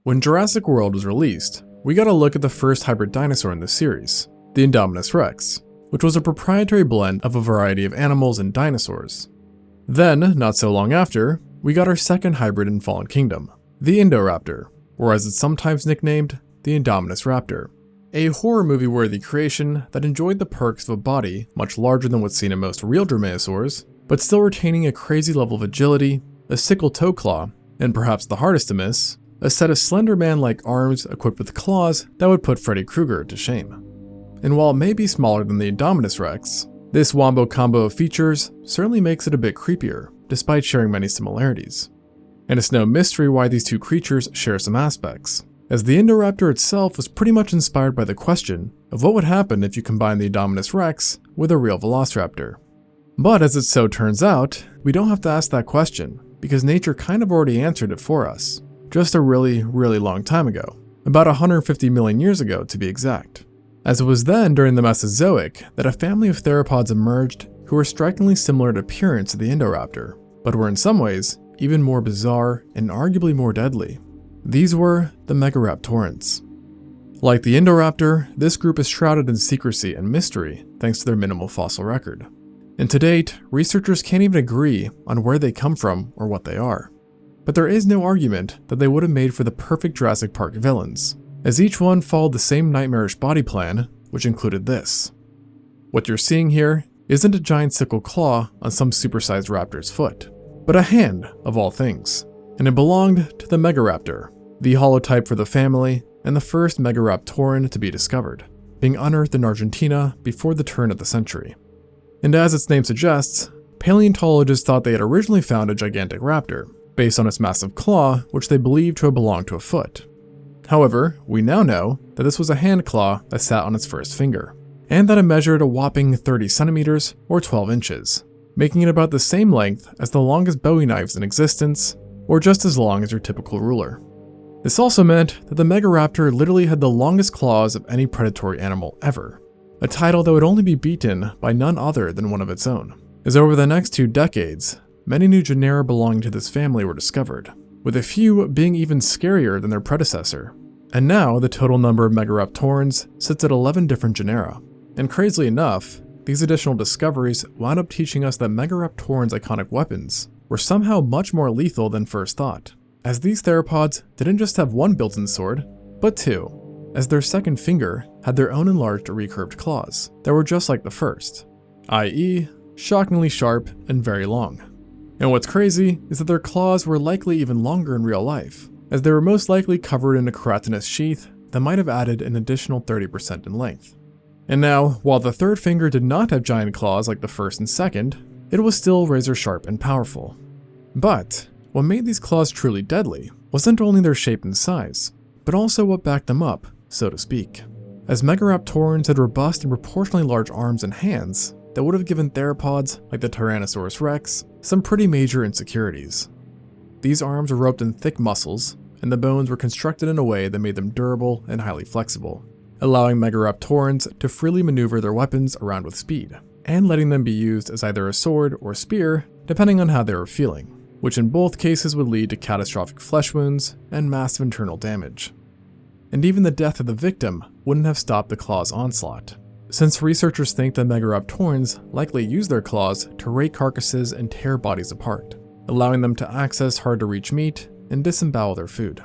When Jurassic World was released, we got a look at the first hybrid dinosaur in the series, the Indominus Rex, which was a proprietary blend of a variety of animals and dinosaurs. Then, not so long after, we got our second hybrid in Fallen Kingdom, the Indoraptor, or as it's sometimes nicknamed, the Indominus Raptor. A horror movie-worthy creation that enjoyed the perks of a body much larger than what's seen in most real dromaeosaurs, but still retaining a crazy level of agility, a sickle toe claw, and perhaps the hardest to miss, a set of Slender Man-like arms equipped with claws that would put Freddy Krueger to shame. And while it may be smaller than the Indominus Rex, this wombo combo of features certainly makes it a bit creepier, despite sharing many similarities. And it's no mystery why these two creatures share some aspects, as the Indoraptor itself was pretty much inspired by the question of what would happen if you combine the Indominus Rex with a real Velociraptor. But as it so turns out, we don't have to ask that question, because nature kind of already answered it for us. Just a really long time ago, about 150 million years ago to be exact. As it was then during the Mesozoic that a family of theropods emerged who were strikingly similar in appearance to the Indoraptor, but were in some ways even more bizarre and arguably more deadly. These were the Megaraptorans. Like the Indoraptor, this group is shrouded in secrecy and mystery thanks to their minimal fossil record. And to date, researchers can't even agree on where they come from or what they are. But there is no argument that they would have made for the perfect Jurassic Park villains, as each one followed the same nightmarish body plan, which included this. What you're seeing here isn't a giant sickle claw on some supersized raptor's foot, but a hand of all things, and it belonged to the Megaraptor, the holotype for the family and the first Megaraptoran to be discovered, being unearthed in Argentina before the turn of the century. And as its name suggests, paleontologists thought they had originally found a gigantic raptor, based on its massive claw, which they believed to have belonged to a foot. However, we now know that this was a hand claw that sat on its first finger, and that it measured a whopping 30 centimeters or 12 inches, making it about the same length as the longest Bowie knives in existence, or just as long as your typical ruler. This also meant that the Megaraptor literally had the longest claws of any predatory animal ever, a title that would only be beaten by none other than one of its own, as over the next 2 decades, many new genera belonging to this family were discovered, with a few being even scarier than their predecessor. And now the total number of Megaraptorans sits at 11 different genera. And crazily enough, these additional discoveries wound up teaching us that Megaraptorans' iconic weapons were somehow much more lethal than first thought, as these theropods didn't just have one built-in sword, but 2, as their second finger had their own enlarged recurved claws that were just like the first, i.e., shockingly sharp and very long. And what's crazy is that their claws were likely even longer in real life, as they were most likely covered in a keratinous sheath that might have added an additional 30% in length. And now, while the third finger did not have giant claws like the first and second, it was still razor sharp and powerful. But what made these claws truly deadly wasn't only their shape and size, but also what backed them up, so to speak, as Megaraptorans had robust and proportionally large arms and hands that would have given theropods like the Tyrannosaurus Rex some pretty major insecurities. These arms were roped in thick muscles, and the bones were constructed in a way that made them durable and highly flexible, allowing Megaraptorans to freely maneuver their weapons around with speed, and letting them be used as either a sword or spear depending on how they were feeling, which in both cases would lead to catastrophic flesh wounds and massive internal damage. And even the death of the victim wouldn't have stopped the claw's onslaught, since researchers think that Megaraptorans likely use their claws to rake carcasses and tear bodies apart, allowing them to access hard-to-reach meat and disembowel their food.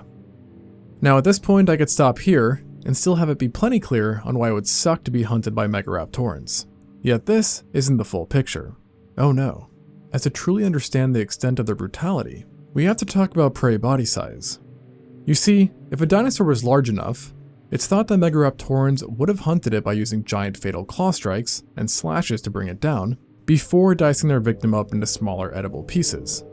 Now at this point I could stop here and still have it be plenty clear on why it would suck to be hunted by Megaraptorans. Yet this isn't the full picture. Oh no. As to truly understand the extent of their brutality, we have to talk about prey body size. You see, if a dinosaur was large enough, it's thought that Megaraptorans would have hunted it by using giant fatal claw strikes and slashes to bring it down, before dicing their victim up into smaller edible pieces.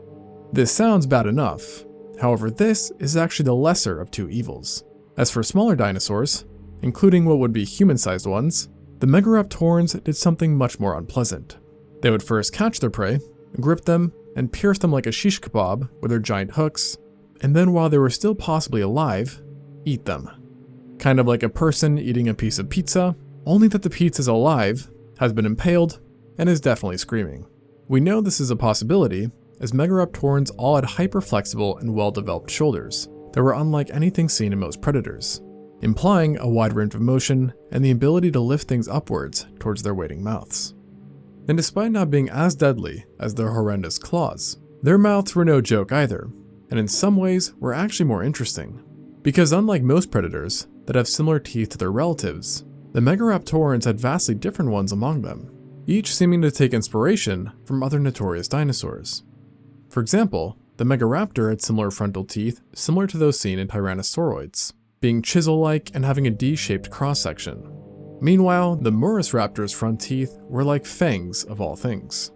This sounds bad enough, however this is actually the lesser of two evils. As for smaller dinosaurs, including what would be human-sized ones, the Megaraptorans did something much more unpleasant. They would first catch their prey, grip them, and pierce them like a shish kebab with their giant hooks, and then while they were still possibly alive, eat them. Kind of like a person eating a piece of pizza, only that the pizza's alive, has been impaled, and is definitely screaming. We know this is a possibility, as Megaraptorans all had hyper-flexible and well-developed shoulders, that were unlike anything seen in most predators, implying a wide range of motion and the ability to lift things upwards towards their waiting mouths. And despite not being as deadly as their horrendous claws, their mouths were no joke either, and in some ways were actually more interesting. Because unlike most predators that have similar teeth to their relatives, the Megaraptorans had vastly different ones among them, each seeming to take inspiration from other notorious dinosaurs. For example, the Megaraptor had similar frontal teeth similar to those seen in Tyrannosauroids, being chisel-like and having a D-shaped cross-section. Meanwhile, the Murusraptor's front teeth were like fangs of all things.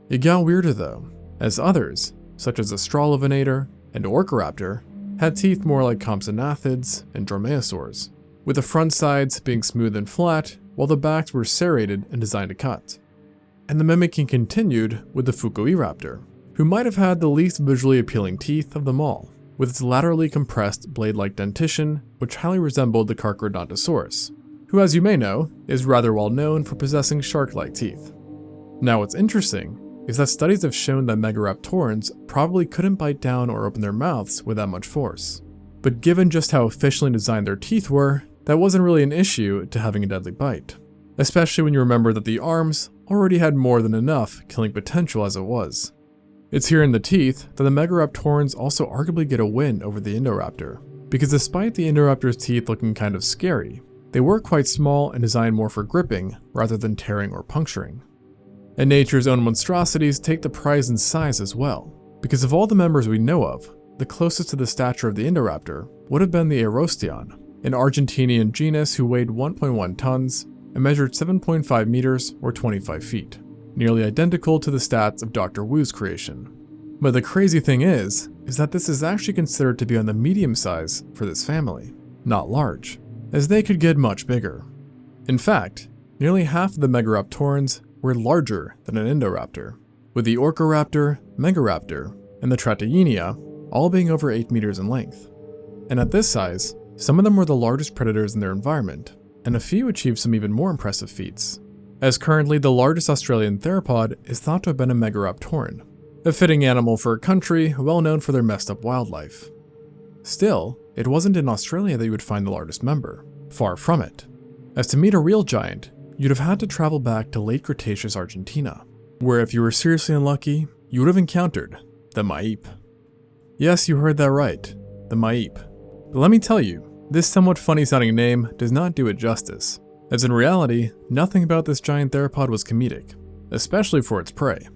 It got weirder though, as others, such as Australovenator and Orcaraptor, had teeth more like Compsognathids and Dromaeosaurs, with the front sides being smooth and flat, while the backs were serrated and designed to cut. And the mimicking continued with the Fukuiraptor, who might have had the least visually appealing teeth of them all, with its laterally compressed blade-like dentition, which highly resembled the Carcharodontosaurus, who, as you may know, is rather well known for possessing shark-like teeth. Now what's interesting is that studies have shown that Megaraptorans probably couldn't bite down or open their mouths with that much force. But given just how efficiently designed their teeth were, that wasn't really an issue to having a deadly bite, especially when you remember that the arms already had more than enough killing potential as it was. It's here in the teeth that the Megaraptorans also arguably get a win over the Indoraptor, because despite the Indoraptor's teeth looking kind of scary, they were quite small and designed more for gripping rather than tearing or puncturing. And nature's own monstrosities take the prize in size as well, because of all the members we know of, the closest to the stature of the Indoraptor would have been the Erosteon, an Argentinian genus who weighed 1.1 tons and measured 7.5 meters or 25 feet, nearly identical to the stats of Dr. Wu's creation. But the crazy thing is that this is actually considered to be on the medium size for this family, not large, as they could get much bigger. In fact, nearly half of the Megaraptorans were larger than an Indoraptor, with the Orcaraptor, Megaraptor, and the Trataenia all being over 8 meters in length. And at this size, some of them were the largest predators in their environment, and a few achieved some even more impressive feats, as currently the largest Australian theropod is thought to have been a Megaraptoran, a fitting animal for a country well known for their messed up wildlife. Still, it wasn't in Australia that you would find the largest member, far from it, as to meet a real giant, you'd have had to travel back to late Cretaceous Argentina, where if you were seriously unlucky, you would have encountered the Maipe. Yes, you heard that right, the Maipe. But let me tell you, this somewhat funny sounding name does not do it justice, as in reality, nothing about this giant theropod was comedic, especially for its prey.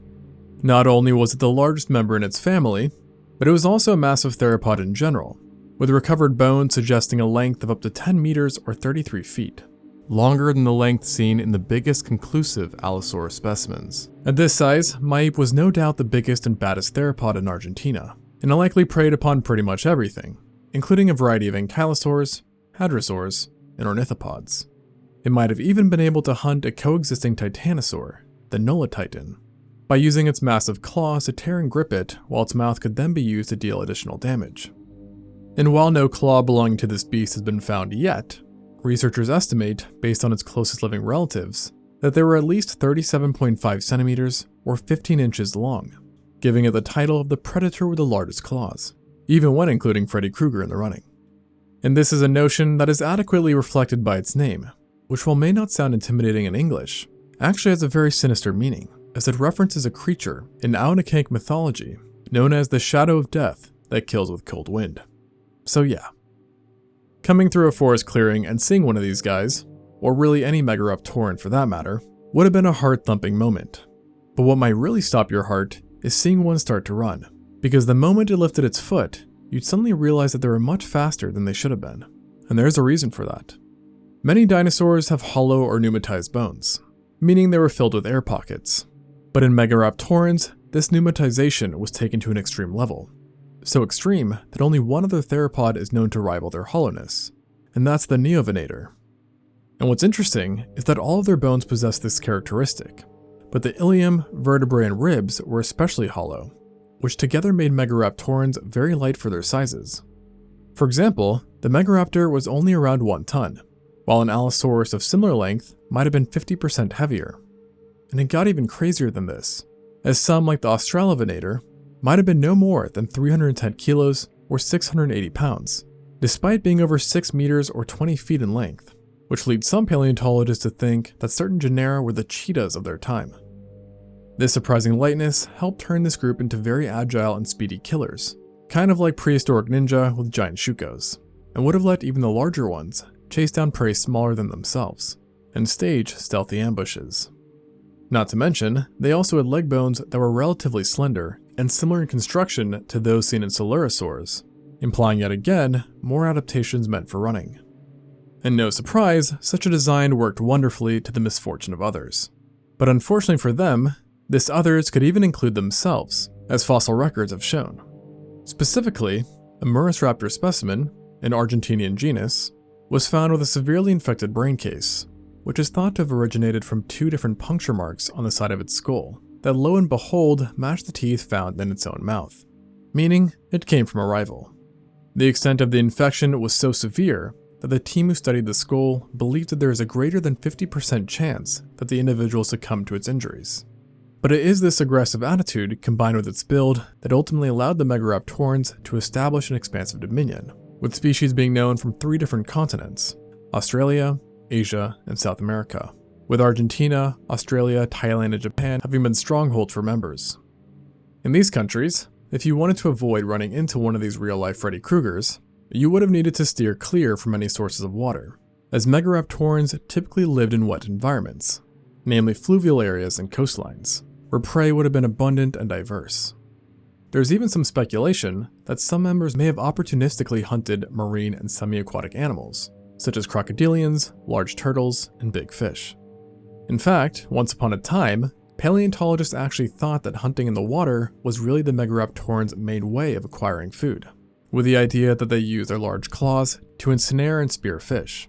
Not only was it the largest member in its family, but it was also a massive theropod in general, with recovered bones suggesting a length of up to 10 meters or 33 feet, longer than the length seen in the biggest conclusive Allosaurus specimens. At this size, Maipe was no doubt the biggest and baddest theropod in Argentina, and it likely preyed upon pretty much everything, including a variety of ankylosaurs, hadrosaurs, and ornithopods. It might have even been able to hunt a coexisting titanosaur, the Nolatitan, by using its massive claws to tear and grip it, while its mouth could then be used to deal additional damage. And while no claw belonging to this beast has been found yet, researchers estimate, based on its closest living relatives, that they were at least 37.5 centimeters or 15 inches long, giving it the title of the predator with the largest claws, even when including Freddy Krueger in the running. And this is a notion that is adequately reflected by its name, which while may not sound intimidating in English, actually has a very sinister meaning, as it references a creature in Aonakink mythology known as the Shadow of Death that kills with cold wind. So yeah. Coming through a forest clearing and seeing one of these guys, or really any Megaraptoran for that matter, would have been a heart-thumping moment. But what might really stop your heart is seeing one start to run, because the moment it lifted its foot, you'd suddenly realize that they were much faster than they should have been. And there's a reason for that. Many dinosaurs have hollow or pneumatized bones, meaning they were filled with air pockets. But in Megaraptorans, this pneumatization was taken to an extreme level. So extreme that only one other theropod is known to rival their hollowness, and that's the Neovenator. And what's interesting is that all of their bones possess this characteristic, but the ilium, vertebrae, and ribs were especially hollow, which together made Megaraptorans very light for their sizes. For example, the Megaraptor was only around 1 ton, while an Allosaurus of similar length might have been 50% heavier. And it got even crazier than this, as some like the Australovenator might have been no more than 310 kilos or 680 pounds, despite being over 6 meters or 20 feet in length, which leads some paleontologists to think that certain genera were the cheetahs of their time. This surprising lightness helped turn this group into very agile and speedy killers, kind of like prehistoric ninja with giant shukos, and would have let even the larger ones chase down prey smaller than themselves, and stage stealthy ambushes. Not to mention, they also had leg bones that were relatively slender and similar in construction to those seen in scariers, implying yet again more adaptations meant for running. And no surprise, such a design worked wonderfully to the misfortune of others. But unfortunately for them, this others could even include themselves, as fossil records have shown. Specifically, a Raptor specimen, an Argentinian genus, was found with a severely infected brain case, which is thought to have originated from 2 different puncture marks on the side of its skull that lo and behold matched the teeth found in its own mouth, meaning it came from a rival. The extent of the infection was so severe that the team who studied the skull believed that there is a greater than 50% chance that the individual succumbed to its injuries. But it is this aggressive attitude combined with its build that ultimately allowed the Megaraptorans to establish an expansive dominion, with species being known from 3 different continents: Australia, Asia, and South America, with Argentina, Australia, Thailand, and Japan having been strongholds for members. In these countries, if you wanted to avoid running into one of these real-life Freddy Kruegers, you would have needed to steer clear from any sources of water, as Megaraptorans typically lived in wet environments, namely fluvial areas and coastlines, where prey would have been abundant and diverse. There's even some speculation that some members may have opportunistically hunted marine and semi-aquatic animals, such as crocodilians, large turtles, and big fish. In fact, once upon a time, paleontologists actually thought that hunting in the water was really the Megaraptorans' main way of acquiring food, with the idea that they use their large claws to ensnare and spear fish.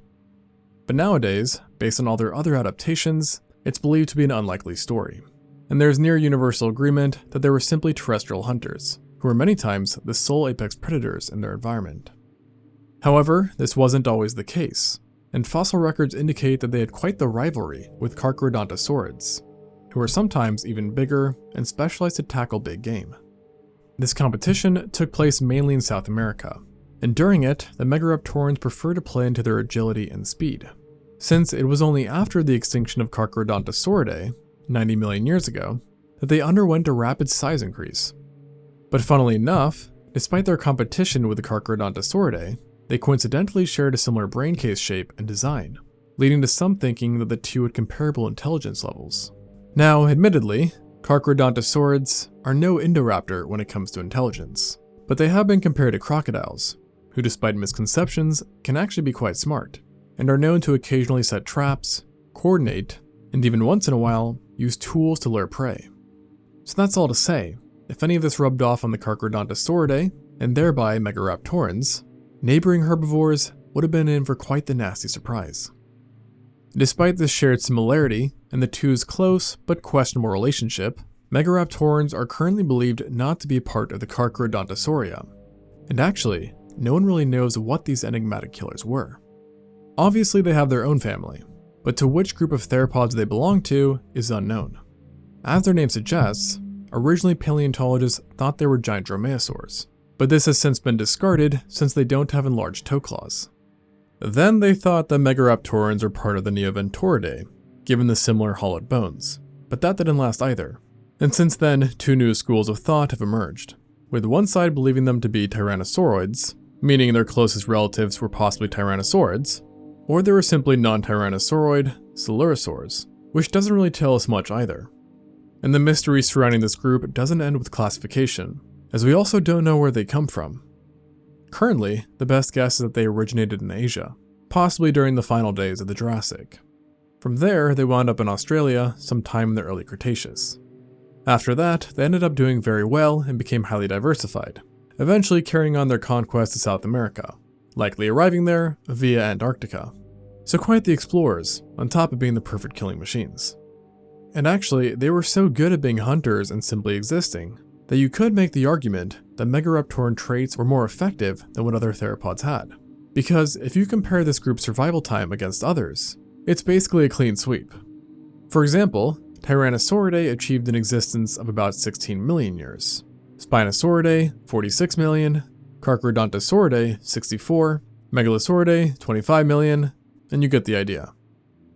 But nowadays, based on all their other adaptations, it's believed to be an unlikely story, and there's near universal agreement that they were simply terrestrial hunters, who were many times the sole apex predators in their environment. However, this wasn't always the case, and fossil records indicate that they had quite the rivalry with Carcharodontosaurids, who were sometimes even bigger and specialized to tackle big game. This competition took place mainly in South America, and during it, the Megaraptorans preferred to play into their agility and speed, since it was only after the extinction of Carcharodontosauridae, 90 million years ago, that they underwent a rapid size increase. But funnily enough, despite their competition with the Carcharodontosauridae, they coincidentally shared a similar brain case shape and design, leading to some thinking that the two had comparable intelligence levels. Now, admittedly, Carcharodontosaurids are no Indoraptor when it comes to intelligence, but they have been compared to crocodiles, who despite misconceptions can actually be quite smart, and are known to occasionally set traps, coordinate, and even once in a while, use tools to lure prey. So that's all to say, if any of this rubbed off on the Carcharodontosauridae, and thereby Megaraptorans, neighboring herbivores would have been in for quite the nasty surprise. Despite this shared similarity and the two's close but questionable relationship, Megaraptorans are currently believed not to be part of the Carcharodontosauria, and actually, no one really knows what these enigmatic killers were. Obviously they have their own family, but to which group of theropods they belong to is unknown. As their name suggests, originally paleontologists thought they were giant dromaeosaurs, but this has since been discarded since they don't have enlarged toe claws. Then they thought that Megaraptorans were part of the Neoventoridae, given the similar hollowed bones, but that didn't last either. And since then, 2 new schools of thought have emerged, with one side believing them to be tyrannosauroids, meaning their closest relatives were possibly tyrannosaurids, or they were simply non-tyrannosauroid scariers, which doesn't really tell us much either. And the mystery surrounding this group doesn't end with classification, as we also don't know where they come from. Currently, the best guess is that they originated in Asia, possibly during the final days of the Jurassic. From there, they wound up in Australia sometime in the early Cretaceous. After that, they ended up doing very well and became highly diversified, eventually carrying on their conquest to South America, likely arriving there via Antarctica. So quite the explorers, on top of being the perfect killing machines. And actually, they were so good at being hunters and simply existing, that you could make the argument that Megaraptoran traits were more effective than what other theropods had. Because if you compare this group's survival time against others, it's basically a clean sweep. For example, Tyrannosauridae achieved an existence of about 16 million years, Spinosauridae 46 million, Carcharodontosauridae 64, Megalosauridae 25 million, and you get the idea.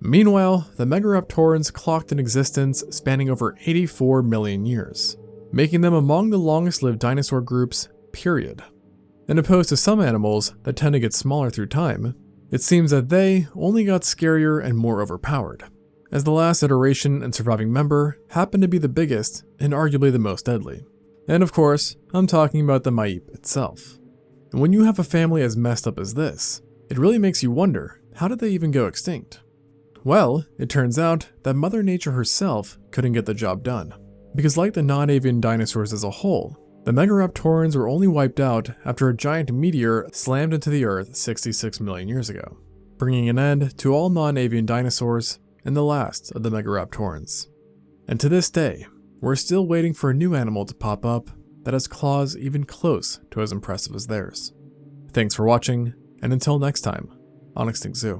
Meanwhile, the Megaraptorans clocked an existence spanning over 84 million years, making them among the longest-lived dinosaur groups, period. And opposed to some animals that tend to get smaller through time, it seems that they only got scarier and more overpowered, as the last iteration and surviving member happened to be the biggest and arguably the most deadly. And of course, I'm talking about the Maip itself. And when you have a family as messed up as this, it really makes you wonder, how did they even go extinct? Well, it turns out that Mother Nature herself couldn't get the job done, because like the non-avian dinosaurs as a whole, the Megaraptorans were only wiped out after a giant meteor slammed into the Earth 66 million years ago, bringing an end to all non-avian dinosaurs and the last of the Megaraptorans. And to this day, we're still waiting for a new animal to pop up that has claws even close to as impressive as theirs. Thanks for watching, and until next time on ExtinctZoo.